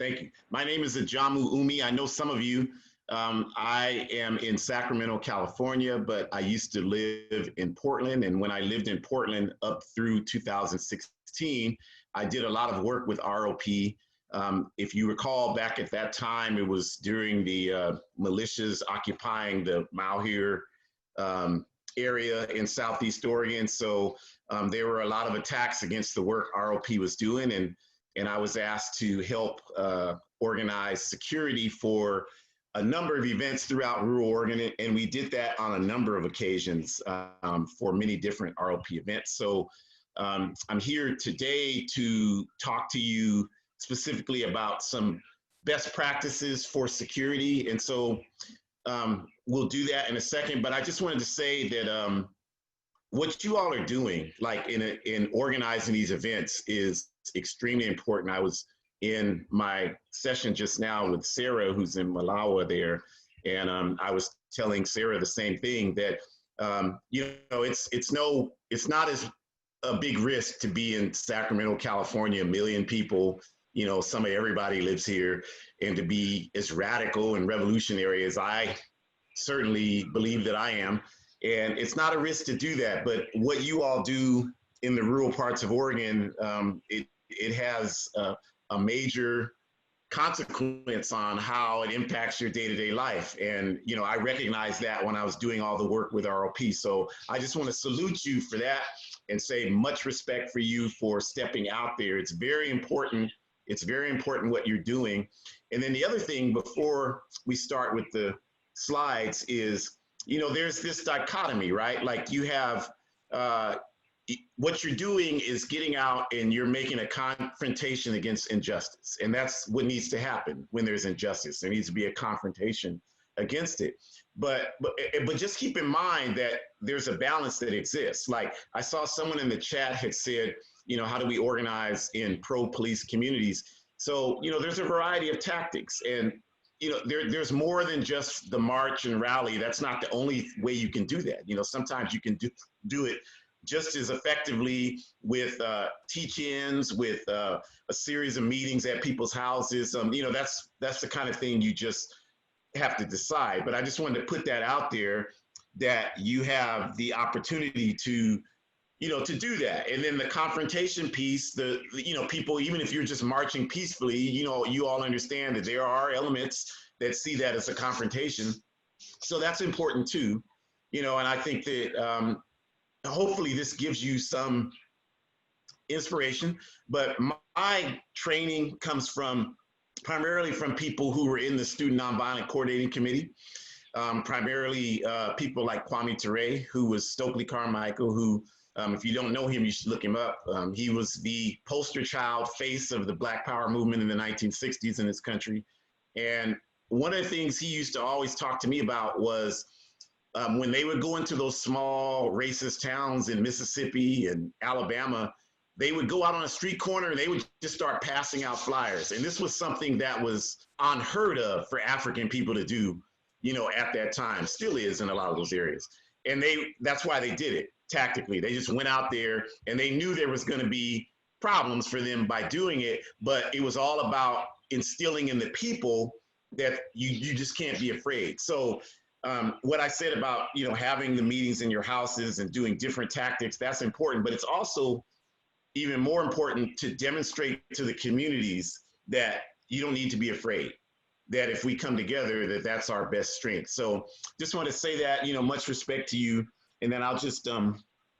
Thank you. My name is Ahjamu Umi. I know some of you. I am in Sacramento, California, but I used to live in Portland. And when I lived in Portland up through 2016, I did a lot of work with ROP. If you recall, back at that time, it was during the militias occupying the Malheur area in Southeast Oregon. So there were a lot of attacks against the work ROP was doing. And I was asked to help organize security for a number of events throughout rural Oregon. And we did that on a number of occasions for many different ROP events. So I'm here today to talk to you specifically about some best practices for security. And so we'll do that in a second, but I just wanted to say that what you all are doing, like in organizing these events, is extremely important. I was in my session just now with Sarah, who's in Malawi there, and I was telling Sarah the same thing, that it's not as a big risk to be in Sacramento, California, 1 million people. Some of everybody lives here, and to be as radical and revolutionary as I certainly believe that I am. And it's not a risk to do that, but what you all do in the rural parts of Oregon, it has a major consequence on how it impacts your day-to-day life. And, I recognized that when I was doing all the work with ROP. So I just want to salute you for that and say much respect for you for stepping out there. It's very important. It's very important what you're doing. And then the other thing before we start with the slides is, there's this dichotomy, right? Like you have, what you're doing is getting out and you're making a confrontation against injustice. And that's what needs to happen when there's injustice. There needs to be a confrontation against it. But just keep in mind that there's a balance that exists. Like I saw someone in the chat had said, how do we organize in pro-police communities? So, there's a variety of tactics, and there's more than just the march and rally. That's not the only way you can do that. Sometimes you can do it just as effectively with teach-ins, with a series of meetings at people's houses. That's the kind of thing you just have to decide. But I just wanted to put that out there, that you have the opportunity to do that. And then the confrontation piece, people, even if you're just marching peacefully, you all understand that there are elements that see that as a confrontation. So that's important too, and I think that hopefully this gives you some inspiration. But my training comes primarily from people who were in the Student Nonviolent Coordinating Committee, primarily people like Kwame Ture, who was Stokely Carmichael, who, if you don't know him, you should look him up. He was the poster child face of the Black Power movement in the 1960s in this country. And one of the things he used to always talk to me about was when they would go into those small racist towns in Mississippi and Alabama, they would go out on a street corner and they would just start passing out flyers. And this was something that was unheard of for African people to do, at that time, still is in a lot of those areas. And that's why they did it tactically. They just went out there and they knew there was going to be problems for them by doing it, but it was all about instilling in the people that you just can't be afraid. So what I said about, having the meetings in your houses and doing different tactics, that's important, but it's also even more important to demonstrate to the communities that you don't need to be afraid, that if we come together, that's our best strength. So just want to say that, much respect to you. And then I'll just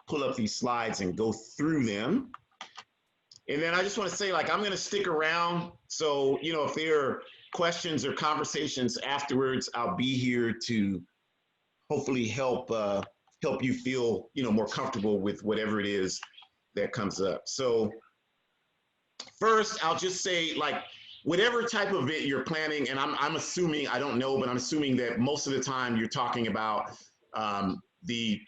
pull up these slides and go through them. And then I just want to say, I'm going to stick around. So, if there are questions or conversations afterwards, I'll be here to hopefully help you feel, more comfortable with whatever it is that comes up. So first, I'll just say, whatever type of event you're planning, and I'm assuming, I don't know, but I'm assuming that most of the time you're talking about the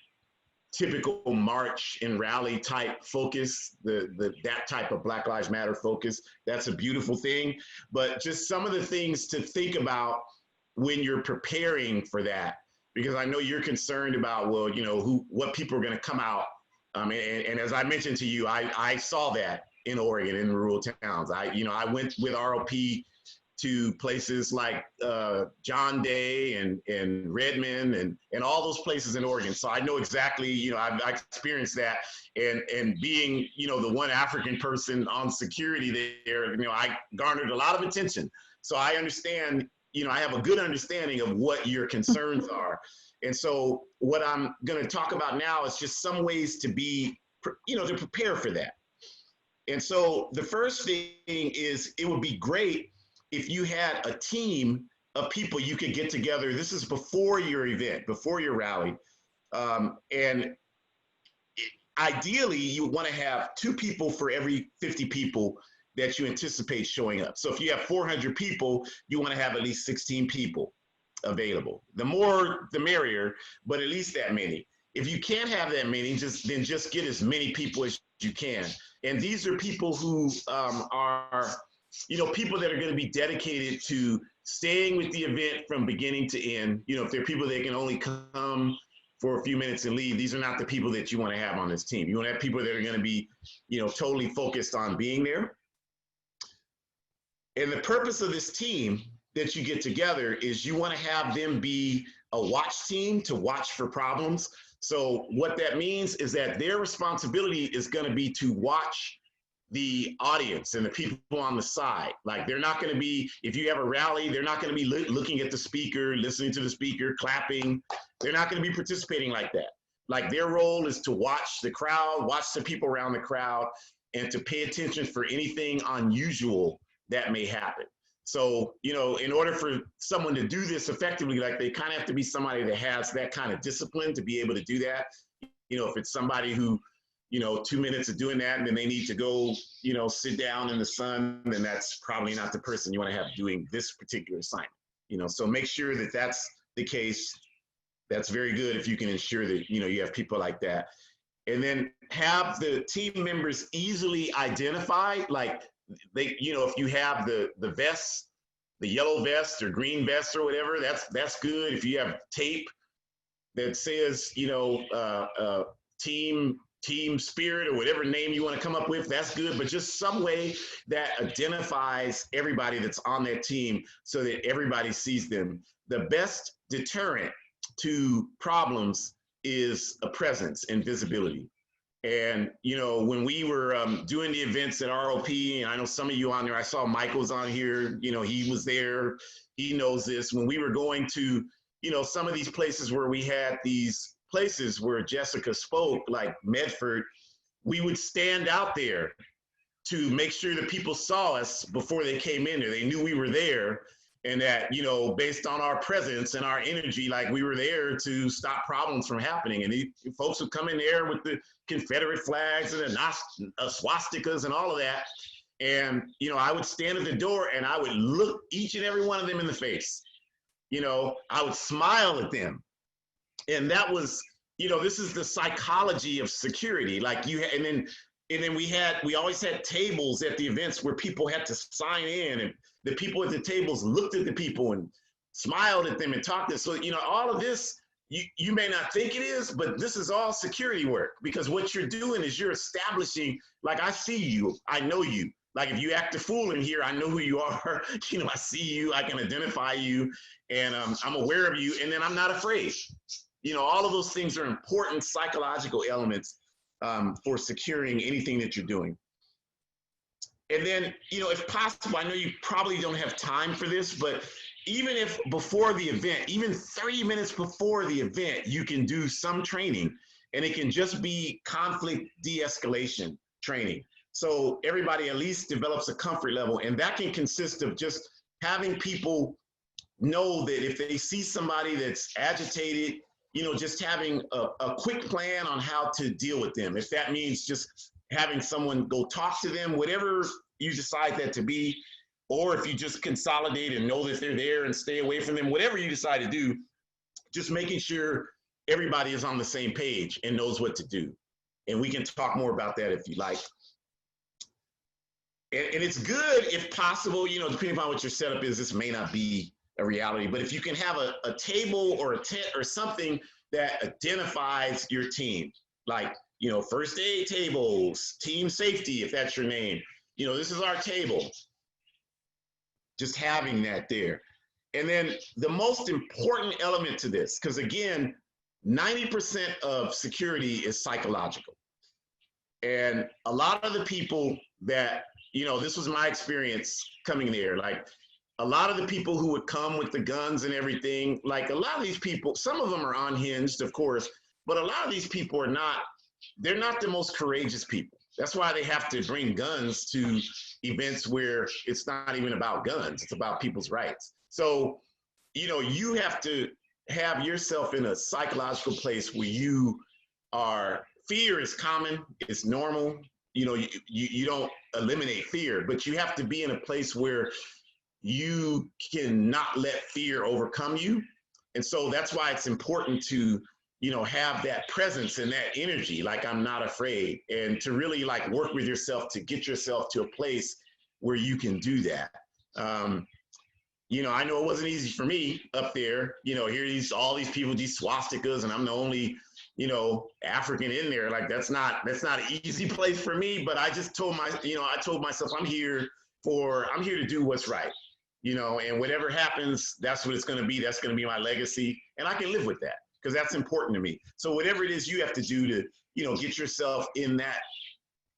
typical march and rally type focus, that type of Black Lives Matter focus. That's a beautiful thing. But just some of the things to think about when you're preparing for that, because I know you're concerned about, what people are going to come out. And as I mentioned to you, I saw that. in Oregon, in rural towns. I went with ROP to places like John Day and Redmond and all those places in Oregon. So I know exactly, I experienced that. And being, the one African person on security there, I garnered a lot of attention. So I understand, I have a good understanding of what your concerns are. And so what I'm going to talk about now is just some ways to be, to prepare for that. And so the first thing is, it would be great if you had a team of people you could get together. This is before your event, before your rally. Ideally, you want to have 2 people for every 50 people that you anticipate showing up. So if you have 400 people, you want to have at least 16 people available. The more, the merrier, but at least that many. If you can't have that many, just get as many people as you can. And these are people who are, people that are going to be dedicated to staying with the event from beginning to end. If they're people that can only come for a few minutes and leave, these are not the people that you want to have on this team. You want to have people that are going to be, totally focused on being there. And the purpose of this team that you get together is you want to have them be a watch team to watch for problems. So what that means is that their responsibility is going to be to watch the audience and the people on the side. Like, they're not going to be, if you have a rally, they're not going to be looking at the speaker, listening to the speaker, clapping. They're not going to be participating like that. Like, their role is to watch the crowd, watch the people around the crowd, and to pay attention for anything unusual that may happen. So, in order for someone to do this effectively, like, they kind of have to be somebody that has that kind of discipline to be able to do that. If it's somebody who, 2 minutes of doing that and then they need to go, sit down in the sun, then that's probably not the person you want to have doing this particular assignment. So make sure that that's the case. That's very good if you can ensure that, you have people like that. And then have the team members easily identify, like, they, if you have the vest, the yellow vest or green vest or whatever, that's good. If you have tape that says, team spirit or whatever name you want to come up with, that's good. But just some way that identifies everybody that's on that team so that everybody sees them. The best deterrent to problems is a presence and visibility. And, when we were doing the events at ROP, and I know some of you on there, I saw Michael's on here, he was there, he knows this. When we were going to, some of these places where we had these places where Jessica spoke, like Medford, we would stand out there to make sure that people saw us before they came in there. They knew we were there, and that, based on our presence and our energy, like, we were there to stop problems from happening. And these folks would come in there with the Confederate flags and the swastikas and all of that. And, I would stand at the door and I would look each and every one of them in the face. I would smile at them. And that was, this is the psychology of security. Like, and then we always had tables at the events where people had to sign in, and the people at the tables looked at the people and smiled at them and talked to them. So, all of this, you may not think it is, but this is all security work, because what you're doing is you're establishing, like, I see you, I know you. Like, if you act a fool in here, I know who you are. I see you, I can identify you, and I'm aware of you, and then I'm not afraid. All of those things are important psychological elements for securing anything that you're doing. And then, if possible, I know you probably don't have time for this, but even if before the event, even 30 minutes before the event, you can do some training, and it can just be conflict de-escalation training. So everybody at least develops a comfort level, and that can consist of just having people know that if they see somebody that's agitated, just having a quick plan on how to deal with them. If that means just having someone go talk to them, whatever you decide that to be, or if you just consolidate and know that they're there and stay away from them, whatever you decide to do, just making sure everybody is on the same page and knows what to do. And we can talk more about that if you like. And it's good if possible, depending on what your setup is, this may not be a reality, but if you can have a table or a tent or something that identifies your team, like, you know, first aid tables, team safety, if that's your name. You know, this is our table. Just having that there. And then the most important element to this, because again, 90% of security is psychological. And a lot of the people that, you know, this was my experience coming there, like a lot of the people who would come with the guns and everything, like a lot of these people, some of them are unhinged, of course, but a lot of these people are not, they're not the most courageous people. That's why they have to bring guns to events where it's not even about guns, it's about people's rights. So, you know, you have to have yourself in a psychological place where you are, fear is common, it's normal. You know, you don't eliminate fear, but you have to be in a place where you cannot let fear overcome you. And so that's why it's important to, you know, have that presence and that energy, like I'm not afraid, and to really like work with yourself to get yourself to a place where you can do that. You know, I know it wasn't easy for me up there, you know, here all these people, these swastikas, and I'm the only, you know, African in there. Like that's not an easy place for me, but I just told I told myself I'm here to do what's right, you know, and whatever happens, that's what it's going to be. That's going to be my legacy. And I can live with that because that's important to me. So whatever it is you have to do to, you know, get yourself in that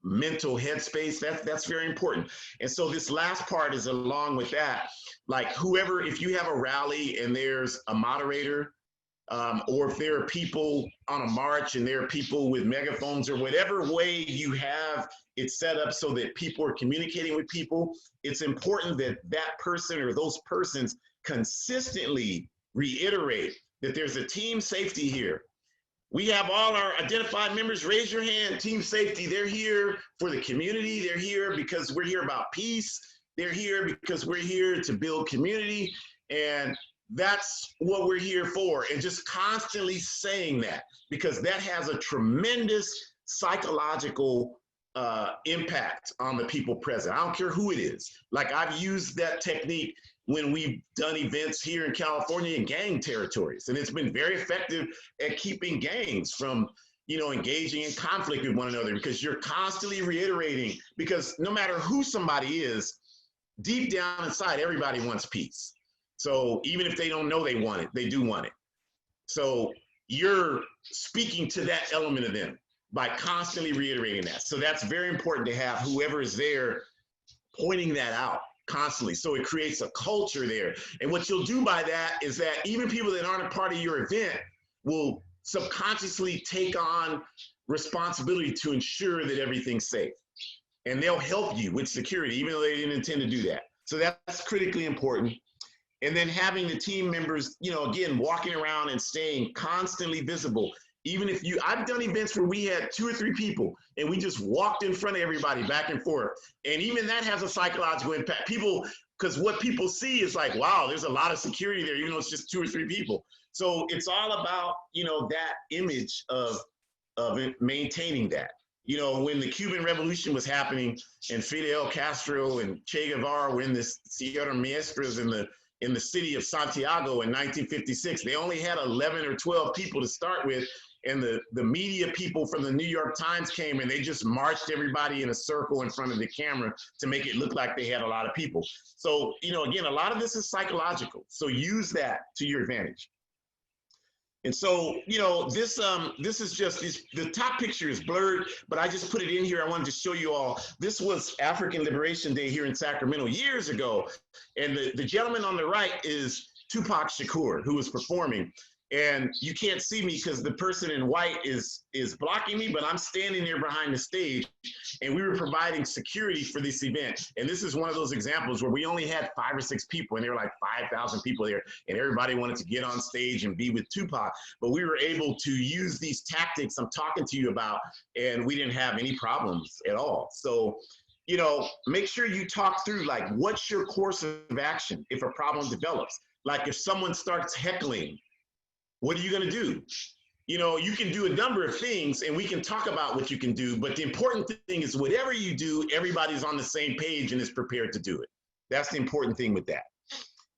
mental headspace, that's very important. And so this last part is along with that, like whoever, if you have a rally and there's a moderator, or if there are people on a march and there are people with megaphones or whatever way you have it set up so that people are communicating with people, it's important that that person or those persons consistently reiterate that there's a team safety here. We have all our identified members, raise your hand, team safety. They're here for the community. They're here because we're here about peace. They're here because we're here to build community. And that's what we're here for. And just constantly saying that, because that has a tremendous psychological impact on the people present. I don't care who it is. Like I've used that technique when we've done events here in California in gang territories. And it's been very effective at keeping gangs from, you know, engaging in conflict with one another, because you're constantly reiterating, because no matter who somebody is, deep down inside, everybody wants peace. So even if they don't know they want it, they do want it. So you're speaking to that element of them by constantly reiterating that. So that's very important to have whoever is there pointing that out constantly. So it creates a culture there. And what you'll do by that is that even people that aren't a part of your event will subconsciously take on responsibility to ensure that everything's safe. And they'll help you with security, even though they didn't intend to do that. So that's critically important. And then having the team members, you know, again, walking around and staying constantly visible. Even if I've done events where we had 2 or 3 people and we just walked in front of everybody back and forth. And even that has a psychological impact. People, because what people see is like, wow, there's a lot of security there, even though it's just 2 or 3 people. So it's all about, you know, that image of maintaining that. You know, when the Cuban Revolution was happening and Fidel Castro and Che Guevara were in the Sierra Maestras in the city of Santiago in 1956, they only had 11 or 12 people to start with. And the media people from the New York Times came and they just marched everybody in a circle in front of the camera to make it look like they had a lot of people. So, you know, again, a lot of this is psychological. So use that to your advantage. And so, you know, this is just the top picture is blurred, but I just put it in here. I wanted to show you all. This was African Liberation Day here in Sacramento years ago. And the gentleman on the right is Tupac Shakur, who was performing. And you can't see me because the person in white is blocking me, but I'm standing there behind the stage, and we were providing security for this event. And this is one of those examples where we only had 5 or 6 people, and there were like 5,000 people there, and everybody wanted to get on stage and be with Tupac. But we were able to use these tactics I'm talking to you about, and we didn't have any problems at all. So, you know, make sure you talk through, like, what's your course of action if a problem develops? Like if someone starts heckling, what are you going to do? You know, you can do a number of things and we can talk about what you can do, but the important thing is whatever you do, everybody's on the same page and is prepared to do it. That's the important thing with that.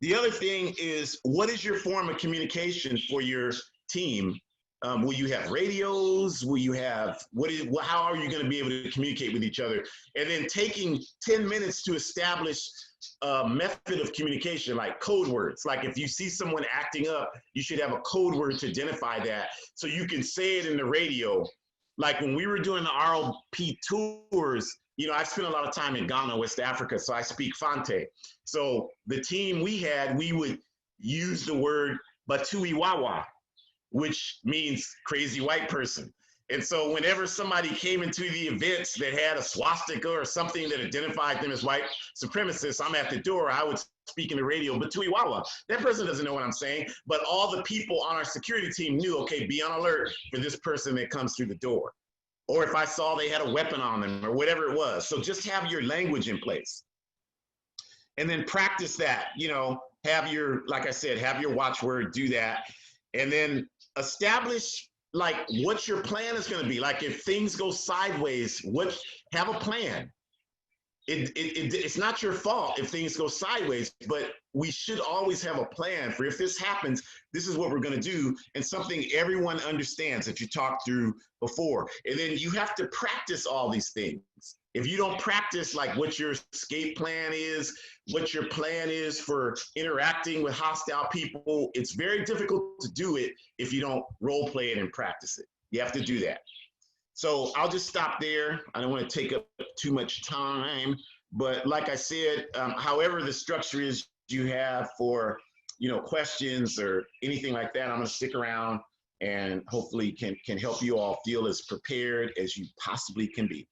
The other thing is, what is your form of communication for your team Will you have radios? Will you have, how are you going to be able to communicate with each other? And then taking 10 minutes to establish a method of communication, like code words. Like if you see someone acting up, you should have a code word to identify that so you can say it in the radio. Like when we were doing the RLP tours, you know, I spent a lot of time in Ghana, West Africa, so I speak Fante. So the team we had, we would use the word Batuiwawa, which means crazy white person. And so whenever somebody came into the events that had a swastika or something that identified them as white supremacists, I'm at the door, I would speak in the radio, Batuiwawa. That person doesn't know what I'm saying, but all the people on our security team knew, okay, be on alert for this person that comes through the door. Or if I saw they had a weapon on them or whatever it was. So just have your language in place. And then practice that, you know, have your, like I said, have your watchword, do that. And then establish like what your plan is going to be. Like if things go sideways, have a plan. It's not your fault if things go sideways, but we should always have a plan for if this happens, this is what we're going to do, and something everyone understands that you talked through before. And then you have to practice all these things. If you don't practice like what your escape plan is, what your plan is for interacting with hostile people, it's very difficult to do it if you don't role play it and practice it. You have to do that. So I'll just stop there. I don't want to take up too much time, but like I said, however the structure is you have for, you know, questions or anything like that, I'm going to stick around and hopefully can help you all feel as prepared as you possibly can be.